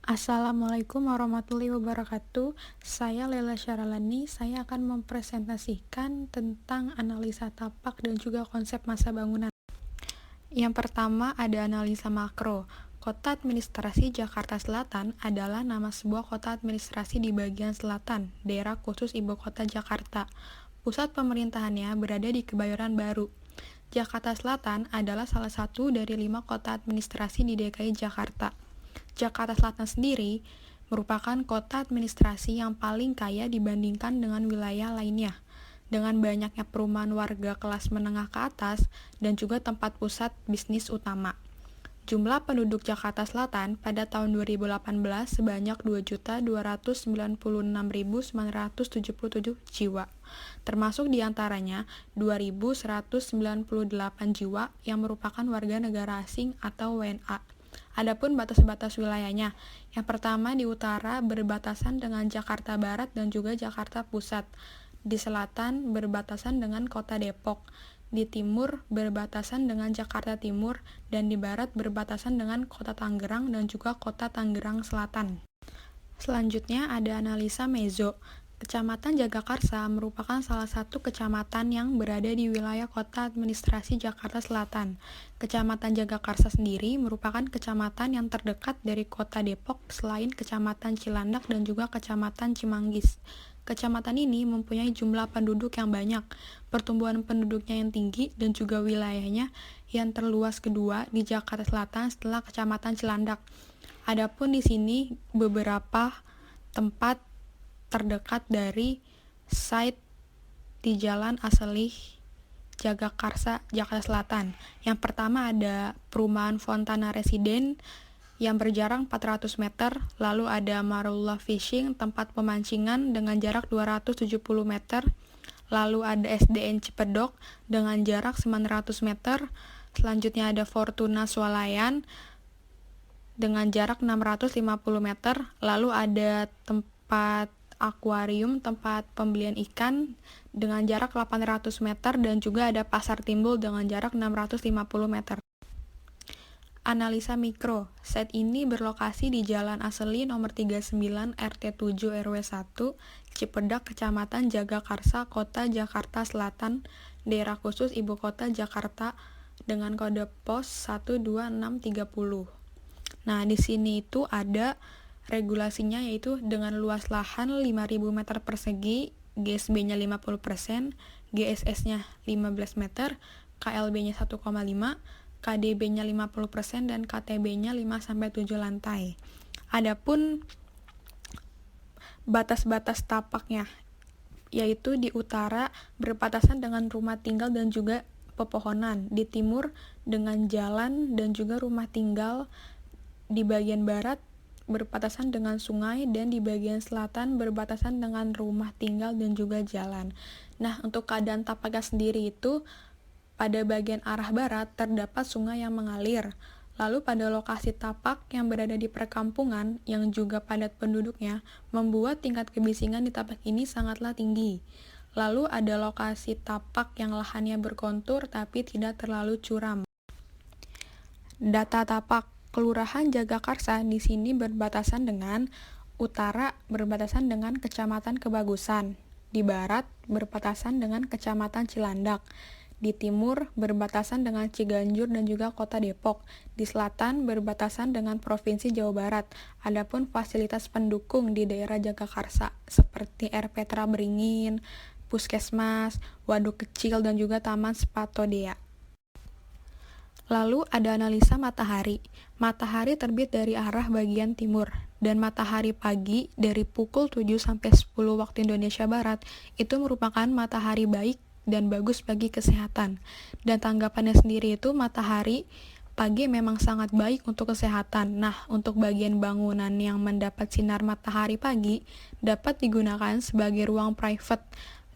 Assalamualaikum warahmatullahi wabarakatuh. Saya Lela Syaralani. Saya akan mempresentasikan tentang analisa tapak dan juga konsep masa bangunan. Yang pertama ada analisa makro. Kota Administrasi Jakarta Selatan adalah nama sebuah kota administrasi di bagian selatan, daerah khusus Ibu Kota Jakarta. Pusat pemerintahannya berada di Kebayoran Baru. Jakarta Selatan adalah salah satu dari 5 kota administrasi di DKI Jakarta. Jakarta Selatan sendiri merupakan kota administrasi yang paling kaya dibandingkan dengan wilayah lainnya, dengan banyaknya perumahan warga kelas menengah ke atas dan juga tempat pusat bisnis utama. Jumlah penduduk Jakarta Selatan pada tahun 2018 sebanyak 2.296.977 jiwa, termasuk diantaranya 2.198 jiwa yang merupakan warga negara asing atau WNA. Adapun batas-batas wilayahnya, yang pertama di utara berbatasan dengan Jakarta Barat dan juga Jakarta Pusat, di selatan berbatasan dengan Kota Depok, di timur berbatasan dengan Jakarta Timur, dan di barat berbatasan dengan Kota Tangerang dan juga Kota Tangerang Selatan. Selanjutnya ada analisa mezo. Kecamatan Jagakarsa merupakan salah satu kecamatan yang berada di wilayah kota administrasi Jakarta Selatan. Kecamatan Jagakarsa sendiri merupakan kecamatan yang terdekat dari kota Depok selain Kecamatan Cilandak dan juga Kecamatan Cimanggis. Kecamatan ini mempunyai jumlah penduduk yang banyak, pertumbuhan penduduknya yang tinggi, dan juga wilayahnya yang terluas kedua di Jakarta Selatan setelah Kecamatan Cilandak. Adapun di sini beberapa tempat terdekat dari site di Jalan Aselih Jagakarsa, Jakarta Selatan. Yang pertama ada perumahan Fontana Residen yang berjarak 400 meter, lalu ada Marullah Fishing, tempat pemancingan dengan jarak 270 meter, lalu ada SDN Cipedok dengan jarak 900 meter, selanjutnya ada Fortuna Swalayan dengan jarak 650 meter, lalu ada tempat akuarium, tempat pembelian ikan dengan jarak 800 meter, dan juga ada pasar timbul dengan jarak 650 meter. Analisa mikro. Site ini berlokasi di Jalan Aseli nomor 39 RT 7 RW 1, Cipedak, Kecamatan Jagakarsa, Kota Jakarta Selatan, daerah khusus Ibu Kota Jakarta dengan kode pos 12630. Nah, di sini itu ada regulasinya, yaitu dengan luas lahan 5.000 meter persegi, GSB-nya 50%, GSS-nya 15 meter, KLB-nya 1,5, KDB-nya 50%, dan KTB-nya 5-7 lantai. Adapun batas-batas tapaknya, yaitu di utara berbatasan dengan rumah tinggal dan juga pepohonan, di timur dengan jalan dan juga rumah tinggal, di bagian barat berbatasan dengan sungai, dan di bagian selatan berbatasan dengan rumah tinggal dan juga jalan. Nah, untuk keadaan tapaknya sendiri itu pada bagian arah barat terdapat sungai yang mengalir. Lalu pada lokasi tapak yang berada di perkampungan yang juga padat penduduknya membuat tingkat kebisingan di tapak ini sangatlah tinggi. Lalu ada lokasi tapak yang lahannya berkontur tapi tidak terlalu curam. Data tapak Kelurahan Jagakarsa di sini berbatasan dengan utara berbatasan dengan Kecamatan Kebagusan, di barat berbatasan dengan Kecamatan Cilandak, di timur berbatasan dengan Ciganjur dan juga Kota Depok, di selatan berbatasan dengan Provinsi Jawa Barat. Adapun fasilitas pendukung di daerah Jagakarsa seperti R. Petra Beringin, Puskesmas, Waduk Kecil, dan juga Taman Spatodea. Lalu ada analisa matahari. Matahari terbit dari arah bagian timur, dan matahari pagi dari pukul 7 sampai 10 waktu Indonesia Barat itu merupakan matahari baik dan bagus bagi kesehatan. Dan tanggapannya sendiri itu matahari pagi memang sangat baik untuk kesehatan. Nah, untuk bagian bangunan yang mendapat sinar matahari pagi dapat digunakan sebagai ruang private,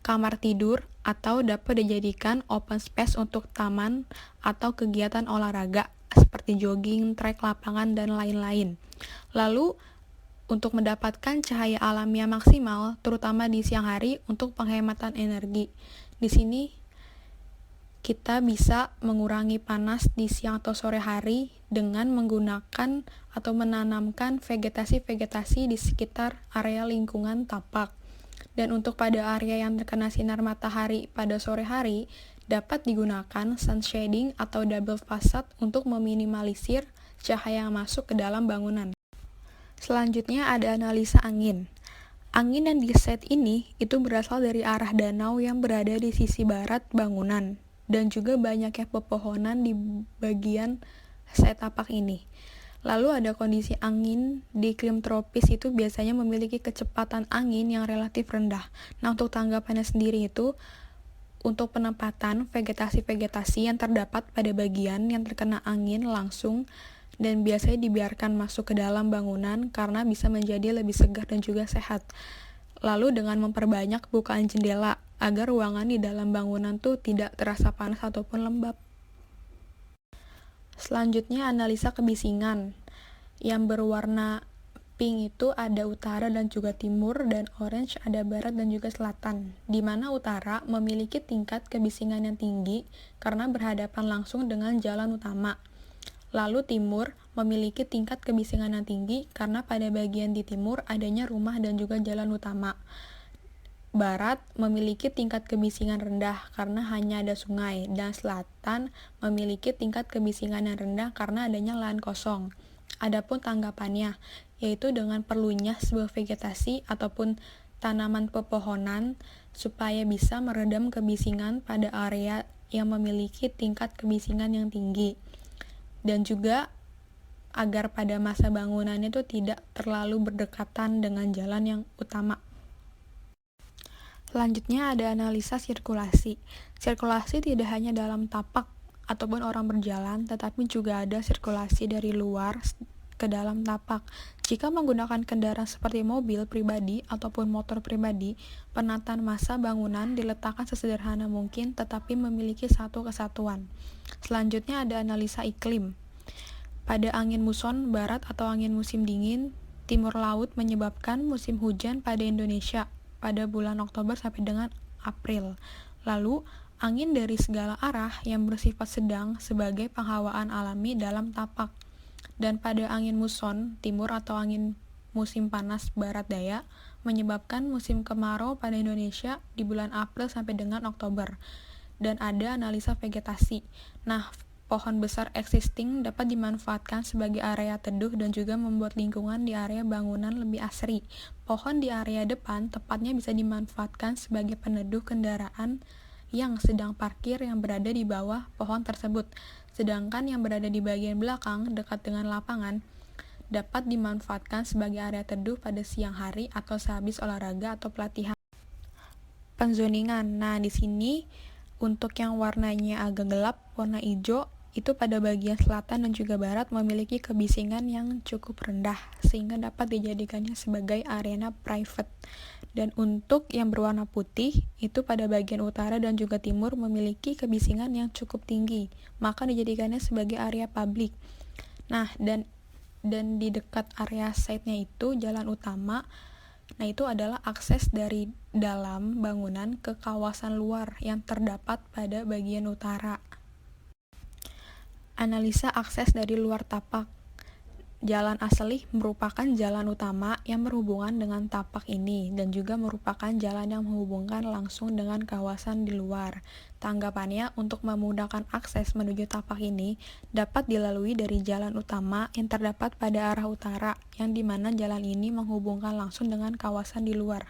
kamar tidur, atau dapat dijadikan open space untuk taman atau kegiatan olahraga seperti jogging, trek lapangan, dan lain-lain. Lalu, untuk mendapatkan cahaya alamiah maksimal, terutama di siang hari untuk penghematan energi. Di sini kita bisa mengurangi panas di siang atau sore hari dengan menggunakan atau menanamkan vegetasi-vegetasi di sekitar area lingkungan tapak. Dan untuk pada area yang terkena sinar matahari pada sore hari, dapat digunakan sun shading atau double facade untuk meminimalisir cahaya yang masuk ke dalam bangunan. Selanjutnya ada analisa angin. Angin yang di set ini itu berasal dari arah danau yang berada di sisi barat bangunan dan juga banyaknya pepohonan di bagian set tapak ini. Lalu ada kondisi angin di iklim tropis itu biasanya memiliki kecepatan angin yang relatif rendah. Nah, untuk tanggapannya sendiri itu untuk penempatan vegetasi-vegetasi yang terdapat pada bagian yang terkena angin langsung dan biasanya dibiarkan masuk ke dalam bangunan karena bisa menjadi lebih segar dan juga sehat. Lalu dengan memperbanyak bukaan jendela agar ruangan di dalam bangunan tuh tidak terasa panas ataupun lembab. Selanjutnya analisa kebisingan. Yang berwarna pink itu ada utara dan juga timur, dan orange ada barat dan juga selatan. Di mana utara memiliki tingkat kebisingan yang tinggi karena berhadapan langsung dengan jalan utama. Lalu timur memiliki tingkat kebisingan yang tinggi karena pada bagian di timur adanya rumah dan juga jalan utama. Barat memiliki tingkat kebisingan rendah karena hanya ada sungai, dan selatan memiliki tingkat kebisingan yang rendah karena adanya lahan kosong. Adapun tanggapannya, yaitu dengan perlunya sebuah vegetasi ataupun tanaman pepohonan supaya bisa meredam kebisingan pada area yang memiliki tingkat kebisingan yang tinggi. Dan juga agar pada masa bangunan itu tidak terlalu berdekatan dengan jalan yang utama. Selanjutnya ada analisa sirkulasi. Sirkulasi tidak hanya dalam tapak ataupun orang berjalan, tetapi juga ada sirkulasi dari luar ke dalam tapak. Jika menggunakan kendaraan seperti mobil pribadi ataupun motor pribadi, penataan massa bangunan diletakkan sesederhana mungkin tetapi memiliki satu kesatuan. Selanjutnya ada analisa iklim. Pada angin muson barat atau angin musim dingin, timur laut menyebabkan musim hujan pada Indonesia pada bulan Oktober sampai dengan April. Lalu, angin dari segala arah yang bersifat sedang sebagai penghawaan alami dalam tapak. Dan pada angin muson timur atau angin musim panas barat daya menyebabkan musim kemarau pada Indonesia di bulan April sampai dengan Oktober. Dan ada analisa vegetasi. Nah, pohon besar existing dapat dimanfaatkan sebagai area teduh dan juga membuat lingkungan di area bangunan lebih asri. Pohon di area depan tepatnya bisa dimanfaatkan sebagai peneduh kendaraan yang sedang parkir yang berada di bawah pohon tersebut. Sedangkan yang berada di bagian belakang dekat dengan lapangan dapat dimanfaatkan sebagai area teduh pada siang hari atau sehabis olahraga atau pelatihan. Penzoningan. Nah, di sini untuk yang warnanya agak gelap, warna hijau, itu pada bagian selatan dan juga barat memiliki kebisingan yang cukup rendah sehingga dapat dijadikannya sebagai arena private. Dan untuk yang berwarna putih itu pada bagian utara dan juga timur memiliki kebisingan yang cukup tinggi, maka dijadikannya sebagai area publik. Nah, dan di dekat area site-nya itu jalan utama. Nah, itu adalah akses dari dalam bangunan ke kawasan luar yang terdapat pada bagian utara. Analisa akses dari luar tapak. Jalan asli merupakan jalan utama yang berhubungan dengan tapak ini dan juga merupakan jalan yang menghubungkan langsung dengan kawasan di luar. Tanggapannya, untuk memudahkan akses menuju tapak ini dapat dilalui dari jalan utama yang terdapat pada arah utara, yang dimana jalan ini menghubungkan langsung dengan kawasan di luar.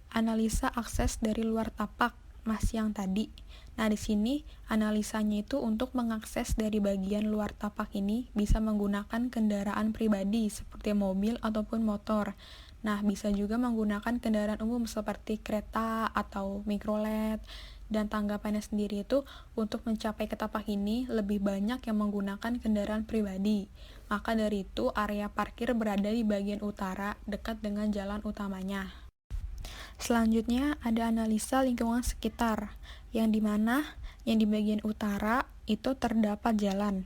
Analisa akses dari luar tapak, masih yang tadi. Nah, di sini analisanya itu untuk mengakses dari bagian luar tapak ini bisa menggunakan kendaraan pribadi seperti mobil ataupun motor. Nah, bisa juga menggunakan kendaraan umum seperti kereta atau mikrolet. Dan tanggapannya sendiri itu untuk mencapai ke tapak ini lebih banyak yang menggunakan kendaraan pribadi. Maka dari itu area parkir berada di bagian utara dekat dengan jalan utamanya. Selanjutnya ada analisa lingkungan sekitar, yang dimana yang di bagian utara itu terdapat jalan.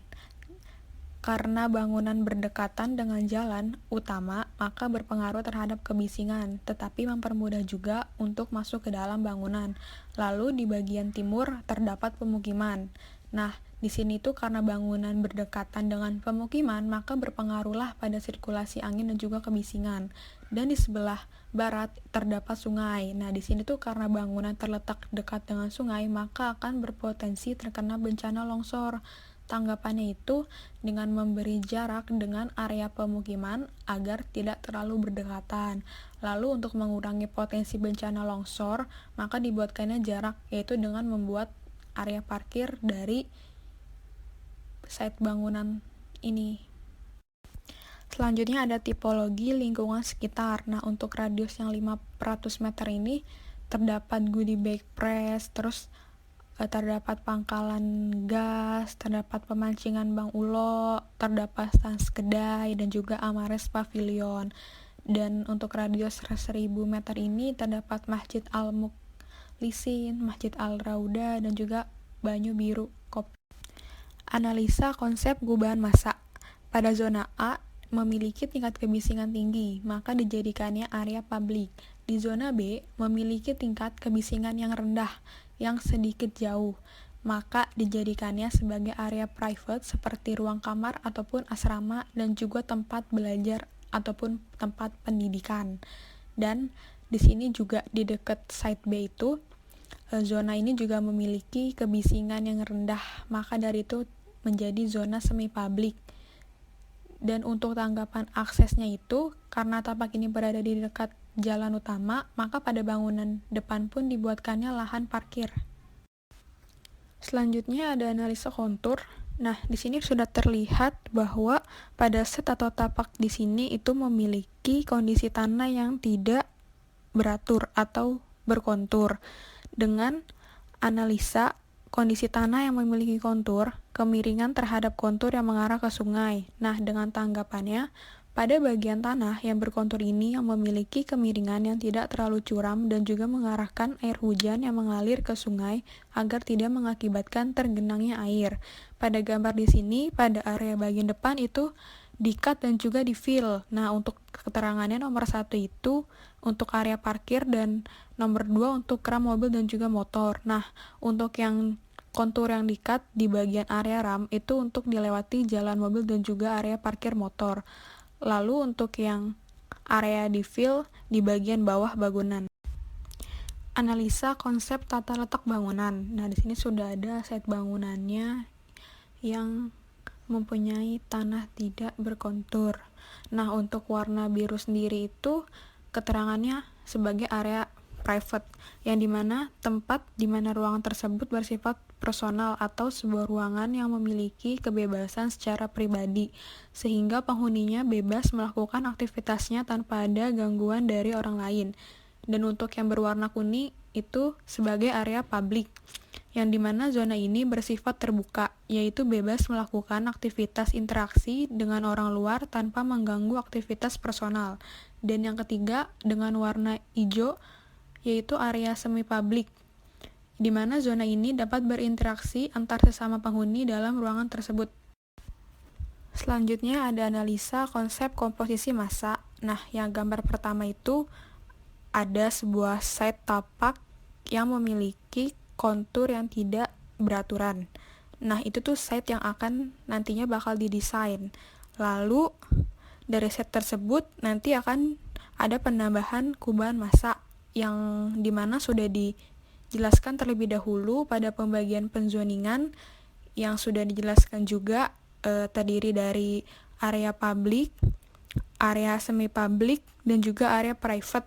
Karena bangunan berdekatan dengan jalan utama, maka berpengaruh terhadap kebisingan, tetapi mempermudah juga untuk masuk ke dalam bangunan. Lalu di bagian timur terdapat pemukiman. Nah, di sini tuh karena bangunan berdekatan dengan pemukiman, maka berpengaruhlah pada sirkulasi angin dan juga kebisingan. Dan di sebelah barat terdapat sungai. Nah, di sini tuh karena bangunan terletak dekat dengan sungai, maka akan berpotensi terkena bencana longsor. Tanggapannya itu dengan memberi jarak dengan area pemukiman agar tidak terlalu berdekatan. Lalu untuk mengurangi potensi bencana longsor, maka dibuatkannya jarak, yaitu dengan membuat area parkir dari site bangunan ini. Selanjutnya ada tipologi lingkungan sekitar. Nah, untuk radius yang 500 meter ini terdapat goodie bag press, terus terdapat pangkalan gas, terdapat pemancingan Bang Ulo, terdapat stans kedai, dan juga Amares Pavilion. Dan untuk radius 1000 meter ini terdapat Masjid Al-Mukhlisin, Masjid Al-Rauda, dan juga Banyu Biru Kopi. Analisa konsep gubahan massa. Pada zona A memiliki tingkat kebisingan tinggi, maka dijadikannya area publik. Di zona B memiliki tingkat kebisingan yang rendah, yang sedikit jauh, maka dijadikannya sebagai area private seperti ruang kamar ataupun asrama dan juga tempat belajar ataupun tempat pendidikan. Dan di sini juga di dekat site B itu zona ini juga memiliki kebisingan yang rendah, maka dari itu menjadi zona semi publik. Dan untuk tanggapan aksesnya itu, karena tapak ini berada di dekat jalan utama, maka pada bangunan depan pun dibuatkannya lahan parkir. Selanjutnya ada analisa kontur. Nah, di sini sudah terlihat bahwa pada set atau tapak di sini itu memiliki kondisi tanah yang tidak beratur atau berkontur. Dengan analisa kondisi tanah yang memiliki kontur, kemiringan terhadap kontur yang mengarah ke sungai. Nah, dengan tanggapannya, pada bagian tanah yang berkontur ini yang memiliki kemiringan yang tidak terlalu curam dan juga mengarahkan air hujan yang mengalir ke sungai agar tidak mengakibatkan tergenangnya air. Pada gambar di sini, pada area bagian depan itu di-cut dan juga di-fill. Nah, untuk keterangannya nomor 1 itu untuk area parkir dan nomor 2 untuk ram mobil dan juga motor. Nah, untuk yang kontur yang di-cut di bagian area ram itu untuk dilewati jalan mobil dan juga area parkir motor. Lalu untuk yang area di-fill di bagian bawah bangunan. Analisa konsep tata letak bangunan. Nah, di sini sudah ada set bangunannya yang mempunyai tanah tidak berkontur. Nah, untuk warna biru sendiri itu keterangannya sebagai area private, yang dimana tempat dimana ruangan tersebut bersifat personal atau sebuah ruangan yang memiliki kebebasan secara pribadi, sehingga penghuninya bebas melakukan aktivitasnya tanpa ada gangguan dari orang lain. Dan untuk yang berwarna kuning itu sebagai area publik, yang dimana zona ini bersifat terbuka, yaitu bebas melakukan aktivitas interaksi dengan orang luar tanpa mengganggu aktivitas personal. Dan yang ketiga dengan warna hijau, yaitu area semi publik, di mana zona ini dapat berinteraksi antar sesama penghuni dalam ruangan tersebut. Selanjutnya ada analisa konsep komposisi massa. Nah, yang gambar pertama itu ada sebuah site tapak yang memiliki kontur yang tidak beraturan. Nah, itu tuh site yang akan nantinya bakal didesain. Lalu dari site tersebut nanti akan ada penambahan kubahan massa yang dimana sudah dijelaskan terlebih dahulu pada pembagian penzoningan yang sudah dijelaskan juga terdiri dari area publik, area semi publik, dan juga area private.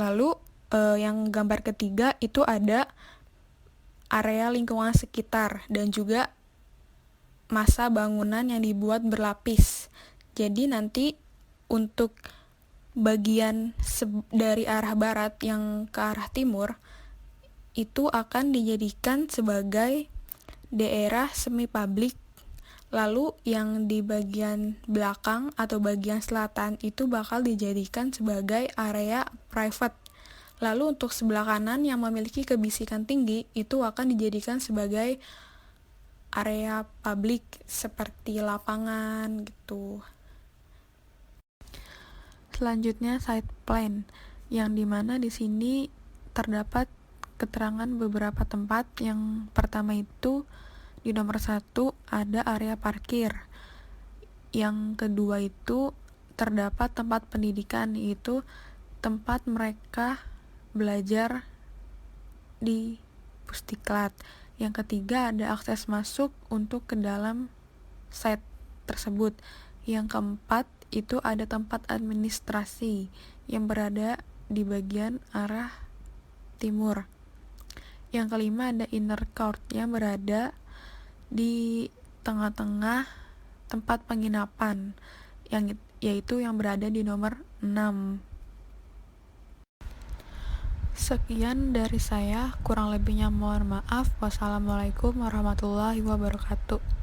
Lalu yang gambar ketiga itu ada area lingkungan sekitar dan juga massa bangunan yang dibuat berlapis. Jadi nanti untuk bagian dari arah barat yang ke arah timur itu akan dijadikan sebagai daerah semi publik. Lalu yang di bagian belakang atau bagian selatan itu bakal dijadikan sebagai area private. Lalu untuk sebelah kanan yang memiliki kebisingan tinggi itu akan dijadikan sebagai area publik seperti lapangan gitu. Selanjutnya site plan, yang dimana di sini terdapat keterangan beberapa tempat. Yang pertama itu di nomor 1 ada area parkir. Yang kedua itu terdapat tempat pendidikan, yaitu tempat mereka belajar di Pusdiklat. Yang ketiga ada akses masuk untuk ke dalam site tersebut. Yang keempat itu ada tempat administrasi yang berada di bagian arah timur. Yang kelima ada inner court yang berada di tengah-tengah tempat penginapan, yaitu yang berada di nomor 6. Sekian dari saya, kurang lebihnya mohon maaf. Wassalamualaikum warahmatullahi wabarakatuh.